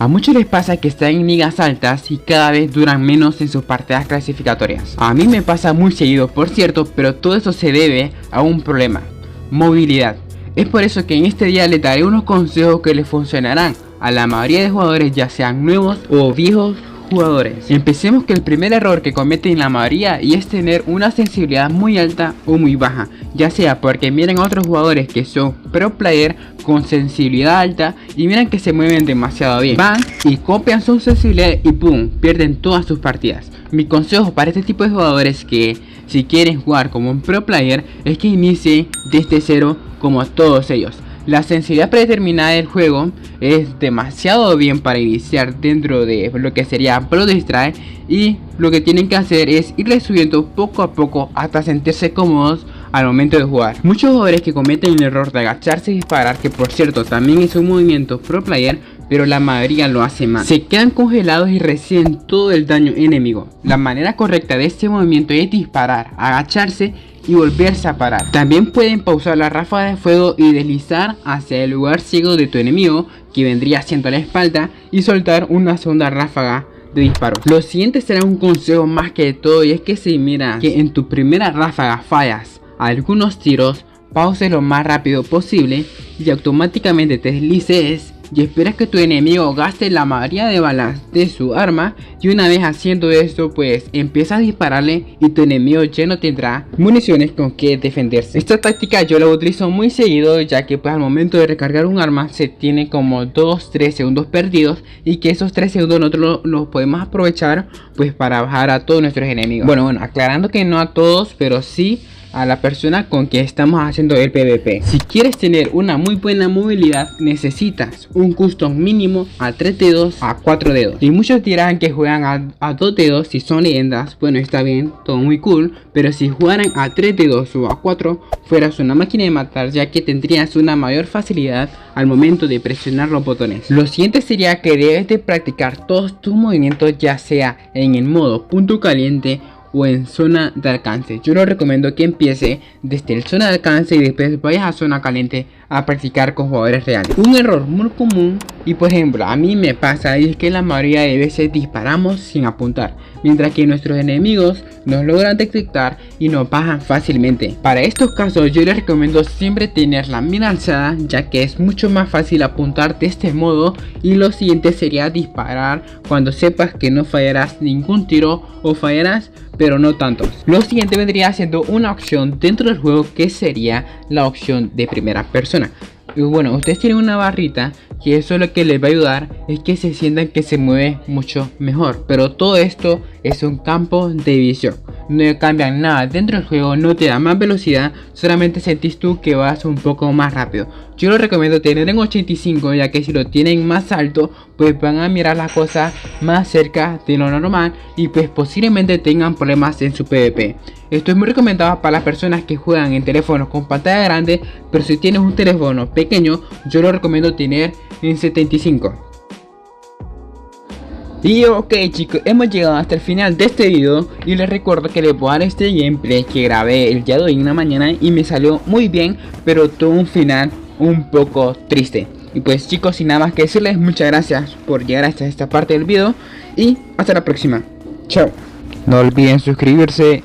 A muchos les pasa que están en ligas altas y cada vez duran menos en sus partidas clasificatorias. A mí me pasa muy seguido, por cierto, pero todo eso se debe a un problema: movilidad. Es por eso que en este día les daré unos consejos que les funcionarán a la mayoría de jugadores, ya sean nuevos o viejos jugadores. Empecemos con el primer error que cometen la mayoría, y es tener una sensibilidad muy alta o muy baja, ya sea porque miran a otros jugadores que son pro player con sensibilidad alta y miran que se mueven demasiado bien, van y copian su sensibilidad y pum, pierden todas sus partidas. Mi consejo para este tipo de jugadores que si quieren jugar como un pro player es que inicie desde cero como todos ellos. La sensibilidad predeterminada del juego es demasiado bien para iniciar dentro de lo que sería Pro Distrae, y lo que tienen que hacer es irle subiendo poco a poco hasta sentirse cómodos al momento de jugar. Muchos jugadores que cometen el error de agacharse y disparar, que por cierto también es un movimiento pro player, pero la mayoría lo hace mal, se quedan congelados y reciben todo el daño enemigo. La manera correcta de este movimiento es disparar, agacharse y volverse a parar. También pueden pausar la ráfaga de fuego y deslizar hacia el lugar ciego de tu enemigo, que vendría siendo la espalda, y soltar una segunda ráfaga de disparos. Lo siguiente será un consejo más que de todo, y es que si miras que en tu primera ráfaga fallas algunos tiros, pause lo más rápido posible y automáticamente te deslices y esperas que tu enemigo gaste la mayoría de balas de su arma, y una vez haciendo esto pues empiezas a dispararle y tu enemigo ya no tendrá municiones con que defenderse. Esta táctica yo la utilizo muy seguido, ya que pues al momento de recargar un arma se tiene como 2-3 segundos perdidos, y que esos 3 segundos nosotros los podemos aprovechar pues para bajar a todos nuestros enemigos. Bueno, aclarando que no a todos, pero sí a la persona con que estamos haciendo el PvP. Si quieres tener una muy buena movilidad, necesitas un custom mínimo a 3 dedos a 4 dedos. Y muchos dirán que juegan a 2 dedos si son leyendas. Bueno, está bien, todo muy cool, pero si jugaran a 3 dedos o a 4, fueras una máquina de matar, ya que tendrías una mayor facilidad al momento de presionar los botones. Lo siguiente sería que debes de practicar todos tus movimientos, ya sea en el modo punto caliente o en zona de alcance. Yo les recomiendo que empiece desde el zona de alcance y después vayas a zona caliente a practicar con jugadores reales. Un error muy común, y por ejemplo a mí me pasa, es que la mayoría de veces disparamos sin apuntar, mientras que nuestros enemigos nos logran detectar y nos bajan fácilmente. Para estos casos yo les recomiendo siempre tener la mira alzada, ya que es mucho más fácil apuntar de este modo, y lo siguiente sería disparar cuando sepas que no fallarás ningún tiro, o fallarás pero no tantos. Lo siguiente vendría siendo una opción dentro del juego, que sería la opción de primera persona. Y bueno, ustedes tienen una barrita que eso lo que les va a ayudar es que se sientan que se mueve mucho mejor, pero todo esto es un campo de visión, no cambian nada dentro del juego, no te da más velocidad, solamente sentís tú que vas un poco más rápido. Yo lo recomiendo tener en 85, ya que si lo tienen más alto pues van a mirar las cosas más cerca de lo normal y pues posiblemente tengan problemas en su PvP. Esto es muy recomendado para las personas que juegan en teléfonos con pantalla grande, pero si tienes un teléfono pequeño yo lo recomiendo tener en 75. Y ok chicos, hemos llegado hasta el final de este video, y les recuerdo que les voy a dar este gameplay que grabé el día de hoy en la mañana y me salió muy bien, pero tuvo un final un poco triste. Y pues chicos, sin nada más que decirles, muchas gracias por llegar hasta esta parte del video y hasta la próxima. Chao. No olviden suscribirse